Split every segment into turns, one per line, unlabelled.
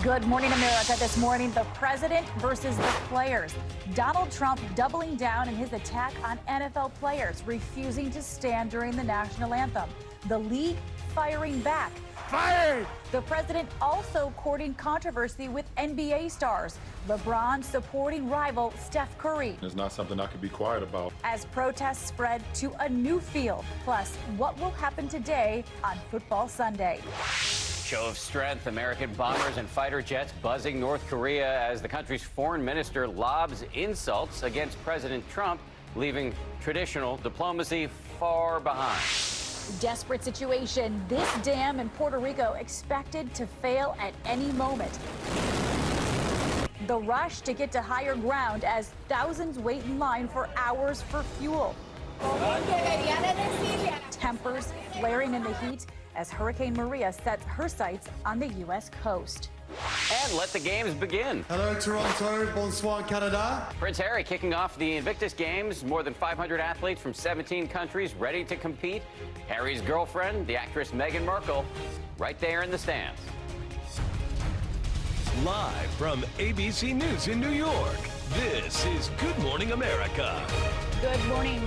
Good morning, America. This morning, the president versus the players. Donald Trump doubling down in his attack on NFL players, refusing to stand during the national anthem. The league firing back.
Fired!
The president also courting controversy with NBA stars. LeBron supporting rival Steph Curry.
It's not something I could be quiet about.
As protests spread to a new field. Plus, what will happen today on Football Sunday?
Show of strength, American bombers and fighter jets buzzing North Korea as the country's foreign minister lobs insults against President Trump, leaving traditional diplomacy far behind.
Desperate situation. This dam in Puerto Rico expected to fail at any moment. The rush to get to higher ground as thousands wait in line for hours for fuel. Tempers flaring in the heat as Hurricane Maria sets her sights on the U.S. coast.
And let the games begin.
Hello, Toronto. Bonsoir, Canada.
Prince Harry kicking off the Invictus Games. More than 500 athletes from 17 countries ready to compete. Harry's girlfriend, the actress Meghan Markle, right there in the stands.
Live from ABC News in New York, this is Good Morning America.
Good morning.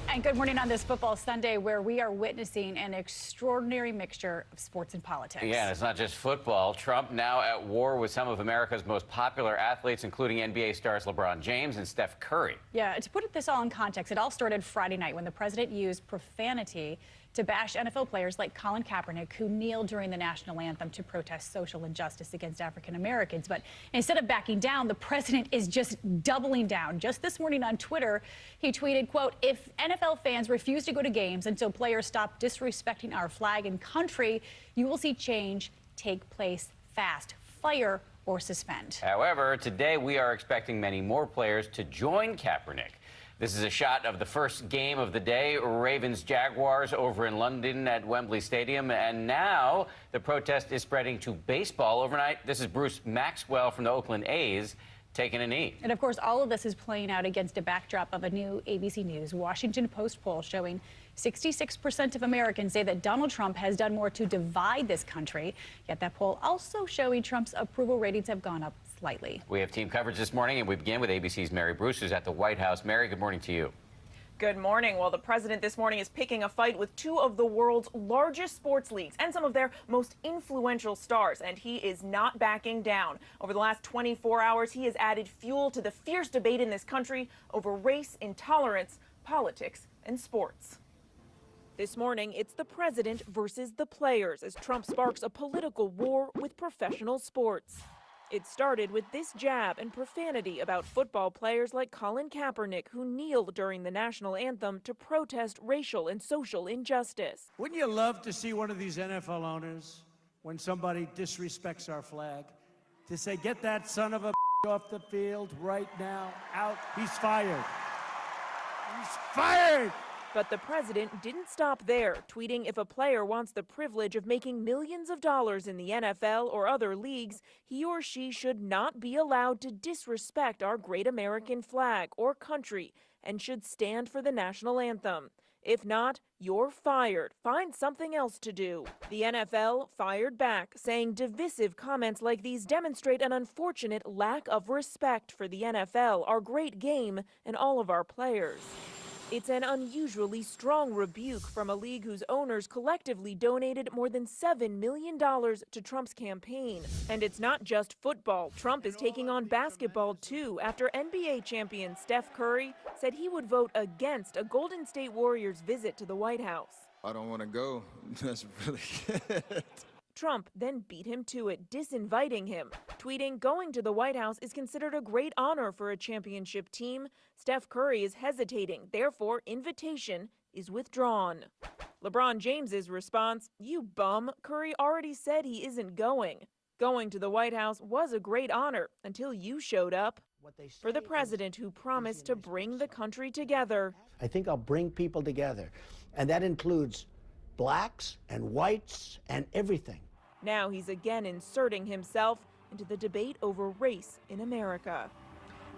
And good morning on this Football Sunday, where we are witnessing an extraordinary mixture of sports and politics.
Yeah, and it's not just football. Trump now at war with some of America's most popular athletes, including NBA stars LeBron James and Steph Curry.
Yeah, to put this all in context, it all started Friday night when the president used profanity to bash NFL players like Colin Kaepernick, who kneeled during the national anthem to protest social injustice against African Americans. But instead of backing down, the president is just doubling down. Just this morning on Twitter, he tweeted, quote, "If NFL fans refuse to go to games until players stop disrespecting our flag and country, you will see change take place fast. Fire or suspend."
However, today we are expecting many more players to join Kaepernick. This is a shot of the first game of the day, Ravens-Jaguars over in London at Wembley Stadium. And now the protest is spreading to baseball overnight. This is Bruce Maxwell from the Oakland A's taking a knee.
And of course, all of this is playing out against a backdrop of a new ABC News Washington Post poll showing 66% of Americans say that Donald Trump has done more to divide this country. Yet that poll also showing Trump's approval ratings have gone up slightly.
We have team coverage this morning, and we begin with ABC's Mary Bruce, who's at the White House. Mary, good morning to you.
Good morning. Well, the president this morning is picking a fight with two of the world's largest sports leagues and some of their most influential stars, and he is not backing down. Over the last 24 hours, he has added fuel to the fierce debate in this country over race, intolerance, politics, and sports. This morning, it's the president versus the players as Trump sparks a political war with professional sports. It started with this jab and profanity about football players like Colin Kaepernick, who kneeled during the national anthem to protest racial and social injustice.
Wouldn't you love to see one of these NFL owners, when somebody disrespects our flag, to say, "Get that son of a off the field right now, out, he's fired. He's fired!"
But the president didn't stop there, tweeting if a player wants the privilege of making millions of dollars in the NFL or other leagues, he or she should not be allowed to disrespect our great American flag or country and should stand for the national anthem. If not, you're fired. Find something else to do. The NFL fired back, saying divisive comments like these demonstrate an unfortunate lack of respect for the NFL, our great game, and all of our players. It's an unusually strong rebuke from a league whose owners collectively donated more than $7 million to Trump's campaign. And it's not just football. Trump is taking on basketball, too, after NBA champion Steph Curry said he would vote against a Golden State Warriors visit to the White House.
I don't want to go. That's really good.
Trump then beat him to it, disinviting him, tweeting, "Going to the White House is considered a great honor for a championship team. Steph Curry is hesitating, therefore invitation is withdrawn." LeBron James's response, "You bum, Curry already said he isn't going. Going to the White House was a great honor until you showed up." For the president who promised to bring the country together.
I think I'll bring people together, and that includes blacks and whites and everything.
Now he's again inserting himself into the debate over race in America.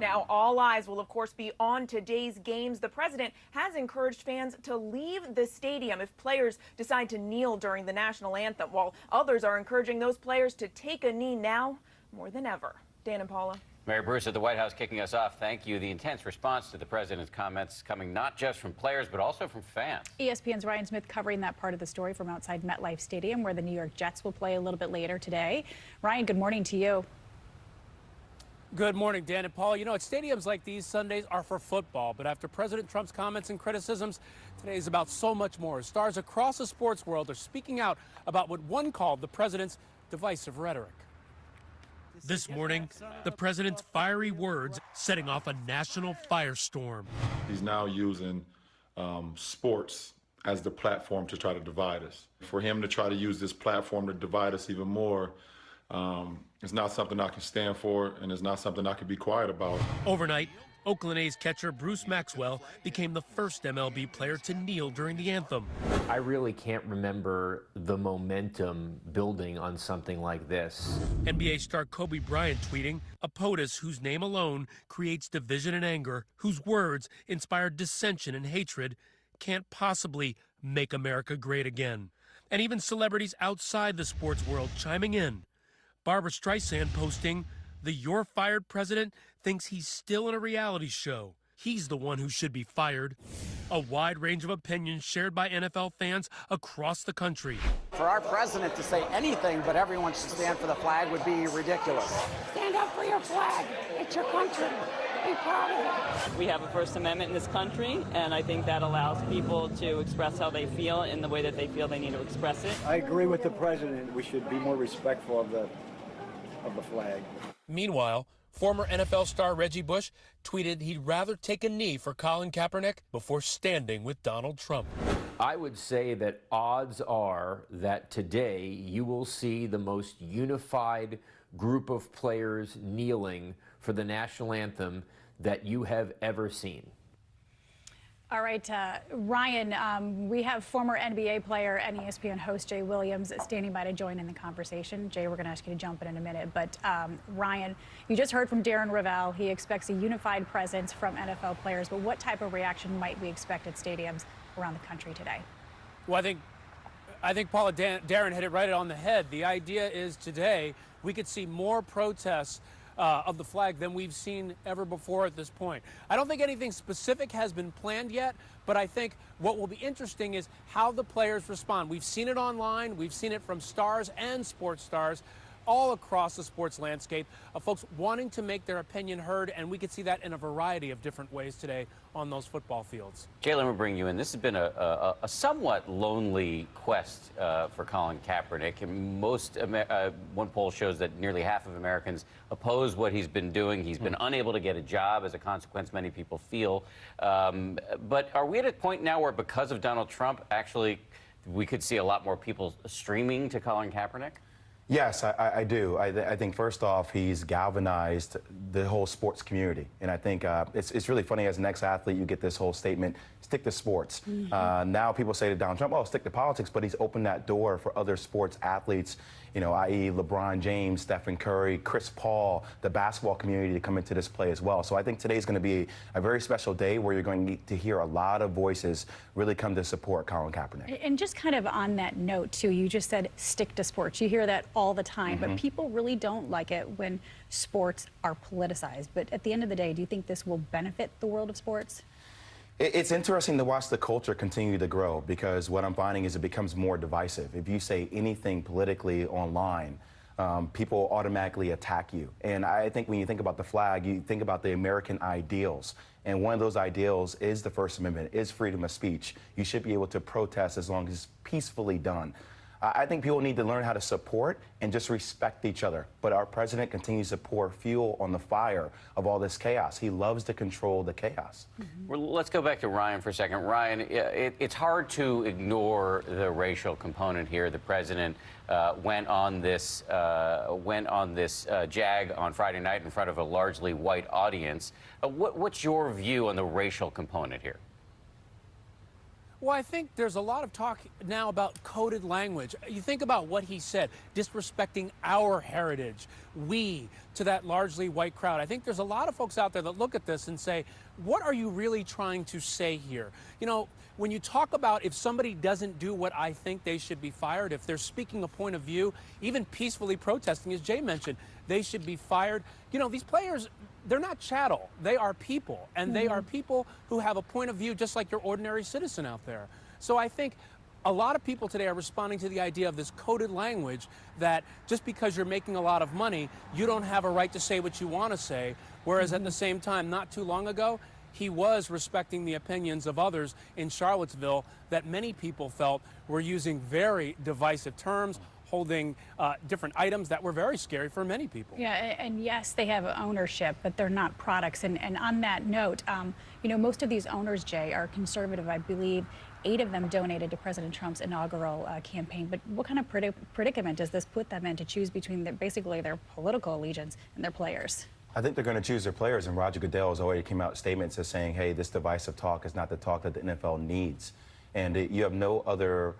Now, all eyes will, of course, be on today's games. The president has encouraged fans to leave the stadium if players decide to kneel during the national anthem, while others are encouraging those players to take a knee now more than ever. Dan and Paula.
Mary Bruce at the White House kicking us off. Thank you. The intense response to the president's comments coming not just from players, but also from fans.
ESPN's Ryan Smith covering that part of the story from outside MetLife Stadium, where the New York Jets will play a little bit later today. Ryan, good morning to you.
Good morning, Dan and Paul. You know, at stadiums like these, Sundays are for football. But after President Trump's comments and criticisms, today is about so much more. Stars across the sports world are speaking out about what one called the president's divisive rhetoric.
This morning, the president's fiery words setting off a national firestorm.
He's now using sports as the platform to try to divide us. For him to try to use this platform to divide us even more, it's not something I can stand for, and it's not something I can be quiet about.
Overnight, Oakland A's catcher Bruce Maxwell became the first MLB player to kneel during the anthem.
I really can't remember the momentum building on something like this.
NBA star Kobe Bryant tweeting, a POTUS whose name alone creates division and anger, whose words inspire dissension and hatred, can't possibly make America great again. And even celebrities outside the sports world chiming in. Barbra Streisand posting, the "You're Fired" president thinks he's still in a reality show. He's the one who should be fired. A wide range of opinions shared by NFL fans across the country.
For our president to say anything but everyone should stand for the flag would be ridiculous.
Stand up for your flag. It's your country. Be proud of it.
We have a First Amendment in this country, and I think that allows people to express how they feel in the way that they feel they need to express it.
I agree with the president. We should be more respectful of the flag.
Meanwhile, former NFL star Reggie Bush tweeted he'd rather take a knee for Colin Kaepernick before standing with Donald Trump.
I would say that odds are that today you will see the most unified group of players kneeling for the national anthem that you have ever seen.
All right, Ryan, we have former NBA player and ESPN host Jay Williams standing by to join in the conversation. Jay, we're going to ask you to jump in a minute. But Ryan, you just heard from Darren Ravel. He expects a unified presence from NFL players. But what type of reaction might we expect at stadiums around the country today?
Well, I think Paula, Darren hit it right on the head. The idea is today we could see more protests of the flag than we've seen ever before at this point. I don't think anything specific has been planned yet, but I think what will be interesting is how the players respond. We've seen it online, we've seen it from stars and sports stars all across the sports landscape of folks wanting to make their opinion heard, and we could see that in a variety of different ways today on those football fields.
Jalen, we'll bring you in. This has been a somewhat lonely quest for Colin Kaepernick. And one poll shows that nearly half of Americans oppose what he's been doing. He's been unable to get a job as a consequence, many people feel. But are we at a point now where, because of Donald Trump, actually we could see a lot more people streaming to Colin Kaepernick?
Yes, I do. I think, first off, he's galvanized the whole sports community. And I think it's really funny, as an ex-athlete, you get this whole statement, stick to sports. Now people say to Donald Trump, oh, stick to politics, but he's opened that door for other sports athletes, you know, i.e. LeBron James, Stephen Curry, Chris Paul, the basketball community to come into this play as well. So I think today's going to be a very special day where you're going to hear a lot of voices really come to support Colin Kaepernick.
And just kind of on that note, too, you just said stick to sports. You hear that all the time, but people really don't like it when sports are politicized. But at the end of the day, do you think this will benefit the world of sports?
It's interesting to watch the culture continue to grow, because what I'm finding is it becomes more divisive. If you say anything politically online, people automatically attack you. And I think when you think about the flag, you think about the American ideals. And one of those ideals is the First Amendment, is freedom of speech. You should be able to protest as long as it's peacefully done. I think people need to learn how to support and just respect each other. But our president continues to pour fuel on the fire of all this chaos. He loves to control the chaos.
Well, let's go back to Ryan for a second. Ryan, it's hard to ignore the racial component here. The president went on this jag on Friday night in front of a largely white audience. What's your view on the racial component here?
Well, I think there's a lot of talk now about coded language. You think about what he said, disrespecting our heritage, we, to that largely white crowd. I think there's a lot of folks out there that look at this and say, what are you really trying to say here? You know, when you talk about if somebody doesn't do what I think, they should be fired, if they're speaking a point of view, even peacefully protesting, as Jay mentioned, they should be fired. You know, these players, they're not chattel. They are people, and they are people who have a point of view just like your ordinary citizen out there. So I think a lot of people today are responding to the idea of this coded language that just because you're making a lot of money, you don't have a right to say what you want to say, whereas at the same time, not too long ago, he was respecting the opinions of others in Charlottesville that many people felt were using very divisive terms, holding different items that were very scary for many people.
Yeah, and yes, they have ownership, but they're not products. And on that note, you know, most of these owners, Jay, are conservative. I believe 8 of them donated to President Trump's inaugural campaign. But what kind of predicament does this put them in to choose between basically their political allegiance and their players?
I think they're going to choose their players, and Roger Goodell has already came out statements as saying, hey, this divisive talk is not the talk that the NFL needs. And you have no other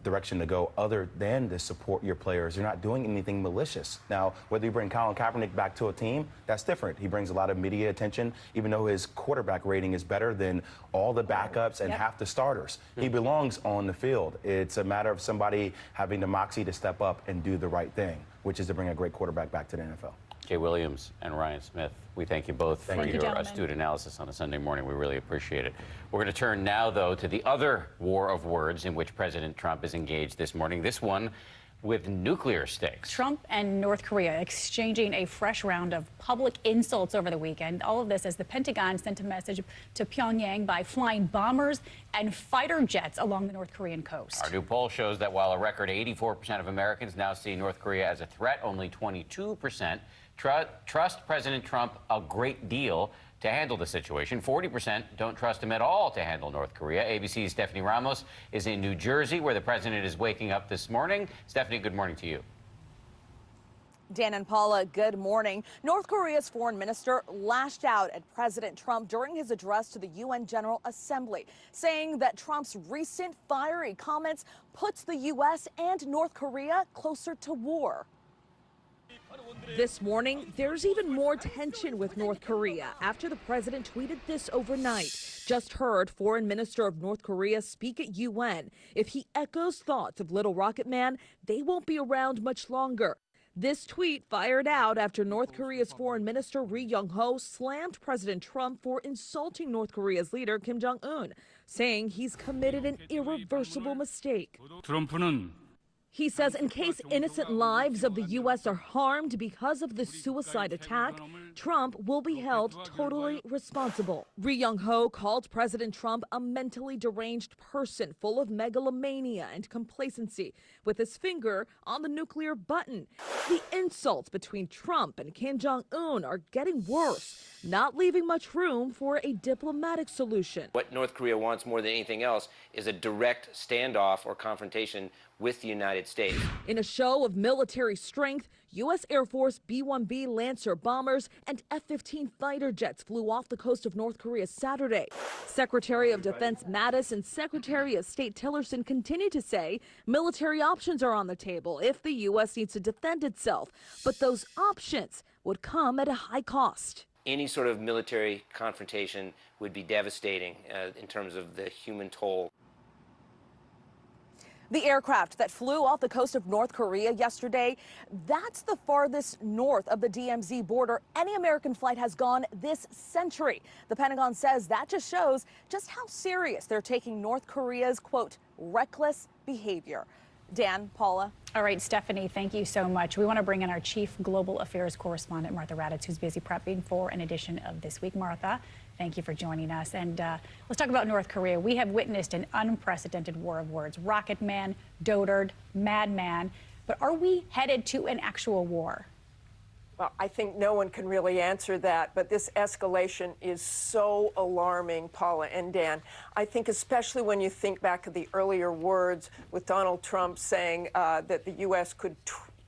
direction to go other than to support your players. You're not doing anything malicious. Now, whether you bring Colin Kaepernick back to a team, that's different. He brings a lot of media attention, even though his quarterback rating is better than all the backups and half the starters. He belongs on the field. It's a matter of somebody having the moxie to step up and do the right thing, which is to bring a great quarterback back to the NFL.
Jay Williams and Ryan Smith, we thank you both for your astute analysis on a Sunday morning. We really appreciate it. We're going to turn now, though, to the other war of words in which President Trump is engaged this morning, this one with nuclear stakes.
Trump and North Korea exchanging a fresh round of public insults over the weekend. All of this as the Pentagon sent a message to Pyongyang by flying bombers and fighter jets along the North Korean coast.
Our new poll shows that while a record 84% of Americans now see North Korea as a threat, only 22% trust President Trump a great deal to handle the situation. 40% don't trust him at all to handle North Korea. ABC's Stephanie Ramos is in New Jersey, where the president is waking up this morning. Stephanie, good morning to you.
Dan and Paula, good morning. North Korea's foreign minister lashed out at President Trump during his address to the UN General Assembly, saying that Trump's recent fiery comments puts the U.S. and North Korea closer to war. This morning, there's even more tension with North Korea after the president tweeted this overnight. Just heard Foreign Minister of North Korea speak at UN. If he echoes thoughts of Little Rocket Man, they won't be around much longer. This tweet fired out after North Korea's Foreign Minister Ri Yong-ho slammed President Trump for insulting North Korea's leader Kim Jong-un, saying he's committed an irreversible mistake. He says in case innocent lives of the U.S. are harmed because of the suicide attack, Trump will be held totally responsible. Ri Yong-ho called President Trump a mentally deranged person full of megalomania and complacency, with his finger on the nuclear button. The insults between Trump and Kim Jong-un are getting worse, not leaving much room for a diplomatic solution.
What North Korea wants more than anything else is a direct standoff or confrontation with the United States.
In a show of military strength, U.S. Air Force B-1B Lancer bombers and F-15 fighter jets flew off the coast of North Korea Saturday. Secretary of Defense Mattis and Secretary of State Tillerson continue to say military options are on the table if the U.S. needs to defend itself, but those options would come at a high cost.
Any sort of military confrontation would be devastating in terms of the human toll.
The aircraft that flew off the coast of North Korea yesterday, that's the farthest north of the DMZ border any American flight has gone this century. The Pentagon says that just shows just how serious they're taking North Korea's, quote, reckless behavior. Dan, Paula.
All right, Stephanie, thank you so much. We want to bring in our chief global affairs correspondent, Martha Raddatz, who's busy prepping for an edition of This Week. Martha, thank you for joining us. And let's talk about North Korea. We have witnessed an unprecedented war of words. Rocket Man, dotard, madman. But are we headed to an actual war?
Well, I think no one can really answer that, but this escalation is so alarming, Paula and Dan. I think especially when you think back to the earlier words with Donald Trump saying that the U.S. could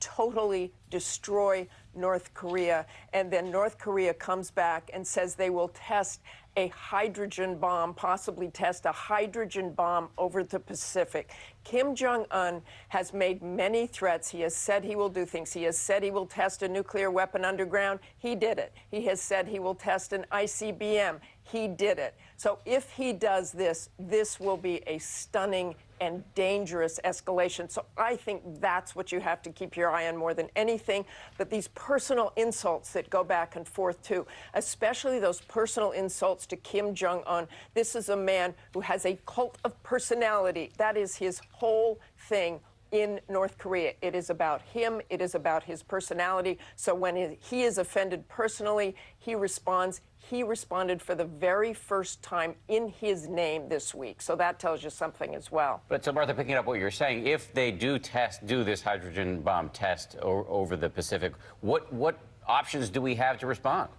totally destroy North Korea, and then North Korea comes back and says they will test a hydrogen bomb, possibly test a hydrogen bomb over the Pacific. Kim Jong-un has made many threats. He has said he will do things. He has said he will test a nuclear weapon underground. He did it. He has said he will test an ICBM. He did it. So if he does this, this will be a stunning and dangerous escalation. So I think that's what you have to keep your eye on more than anything. But these personal insults that go back and forth, too, especially those personal insults to Kim Jong-un. This is a man who has a cult of personality. That is his whole thing in North Korea. It is about him. It is about his personality. So when he is offended personally, he responds. He responded for the very first time in his name this week. So that tells you something as well.
But so, Martha, picking up what you're saying, if they do this hydrogen bomb test over the Pacific, what options do we have to respond?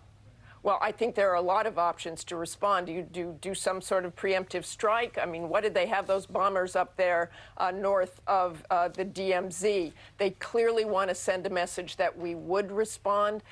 Well, I think there are a lot of options to respond. Do you do some sort of preemptive strike? I mean, what did they have those bombers up there north of the DMZ? They clearly want to send a message that we would respond.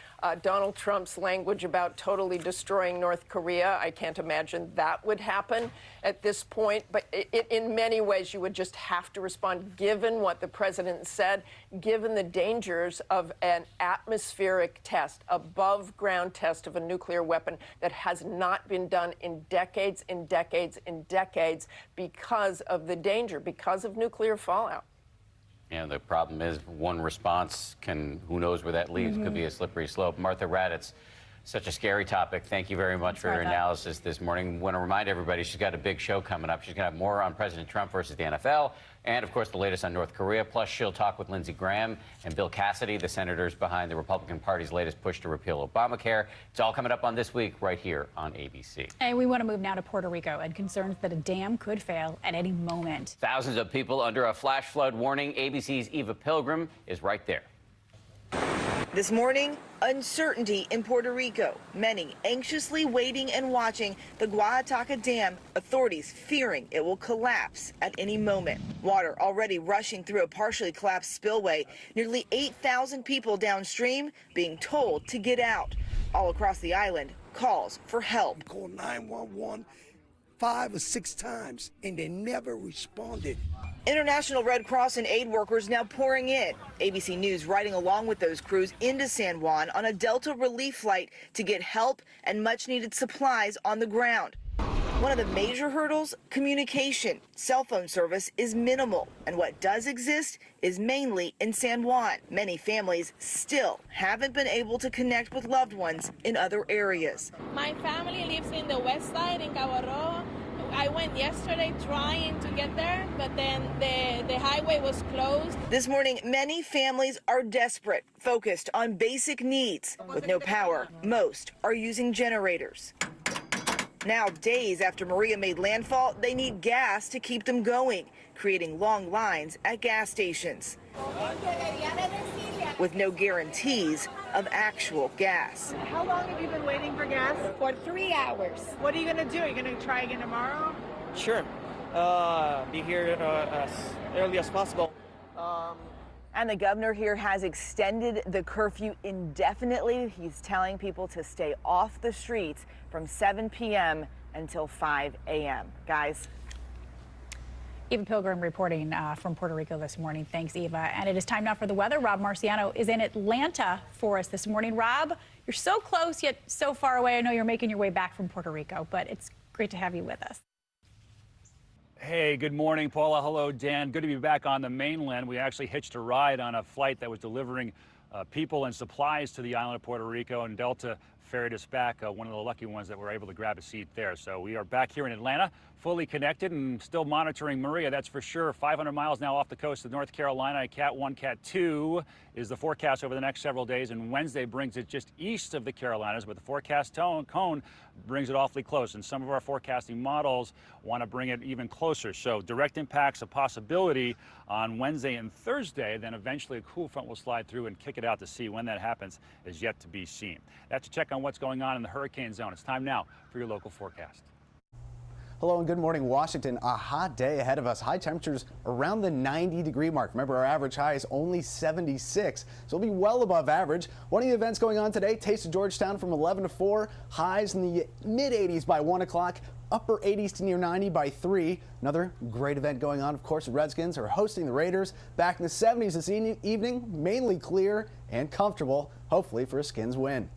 Donald Trump's language about totally destroying North Korea, I can't imagine that would happen at this point. But in many ways, you would just have to respond, given what the president said, given the dangers of an atmospheric test, above ground test of a nuclear weapon that has not been done in decades and decades and decades because of the danger, because of nuclear fallout.
And the problem is one response who knows where that leads, could be a slippery slope. Martha Raddatz, such a scary topic. Thank you very much for your analysis this morning. Want to remind everybody she's got a big show coming up. She's going to have more on President Trump versus the NFL and, of course, the latest on North Korea. Plus, she'll talk with Lindsey Graham and Bill Cassidy, the senators behind the Republican Party's latest push to repeal Obamacare. It's all coming up on This Week right here on ABC.
And we want to move now to Puerto Rico and concerns that a dam could fail at any moment.
Thousands of people under a flash flood warning. ABC's Eva Pilgrim is right there.
This morning, uncertainty in Puerto Rico. Many anxiously waiting and watching the Guajataca Dam, authorities fearing it will collapse at any moment. Water already rushing through a partially collapsed spillway. Nearly 8,000 people downstream being told to get out. All across the island, calls for help.
Called 911 5 or 6 times, and they never responded.
International Red Cross and aid workers now pouring in. ABC News riding along with those crews into San Juan on a Delta relief flight to get help and much needed supplies on the ground. One of the major hurdles, communication. Cell phone service is minimal, and what does exist is mainly in San Juan. Many families still haven't been able to connect with loved ones in other areas.
My family lives in the west side in Cabo Rojo. I went yesterday trying to get there, but then the highway was closed.
This morning, many families are desperate, focused on basic needs. With no power, most are using generators. Now, days after Maria made landfall, they need gas to keep them going, creating long lines at gas stations with no guarantees of actual gas.
How long have you been waiting for gas?
For 3 hours.
What are you going to do? Are you going to try again tomorrow?
Sure. Be here as early as possible.
And the governor here has extended the curfew indefinitely. He's telling people to stay off the streets from 7 p.m. until 5 a.m. Guys.
Eva Pilgrim reporting from Puerto Rico this morning. Thanks, Eva. And it is time now for the weather. Rob Marciano is in Atlanta for us this morning. Rob, you're so close yet so far away. I know you're making your way back from Puerto Rico, but it's great to have you with us.
Hey, good morning, Paula. Hello, Dan. Good to be back on the mainland. We actually hitched a ride on a flight that was delivering people and supplies to the island of Puerto Rico, and Delta ferried us back, one of the lucky ones that were able to grab a seat there. So we are back here in Atlanta, fully connected and still monitoring Maria, that's for sure. 500 miles now off the coast of North Carolina. Cat 1, Cat 2 is the forecast over the next several days, and Wednesday brings it just east of the Carolinas, but the forecast cone brings it awfully close, and some of our forecasting models want to bring it even closer. So direct impacts a possibility on Wednesday and Thursday, then eventually a cool front will slide through and kick it out to sea. When that happens is yet to be seen. That's a check on what's going on in the hurricane zone. It's time now for your local forecast.
Hello and good morning, Washington. A hot day ahead of us. High temperatures around the 90-degree mark. Remember, our average high is only 76, so it'll be well above average. One of the events going on today, Taste of Georgetown from 11 to 4. Highs in the mid-80s by 1 o'clock. Upper 80s to near 90 by 3. Another great event going on, of course. The Redskins are hosting the Raiders. Back in the 70s this evening, mainly clear and comfortable, hopefully for a Skins win.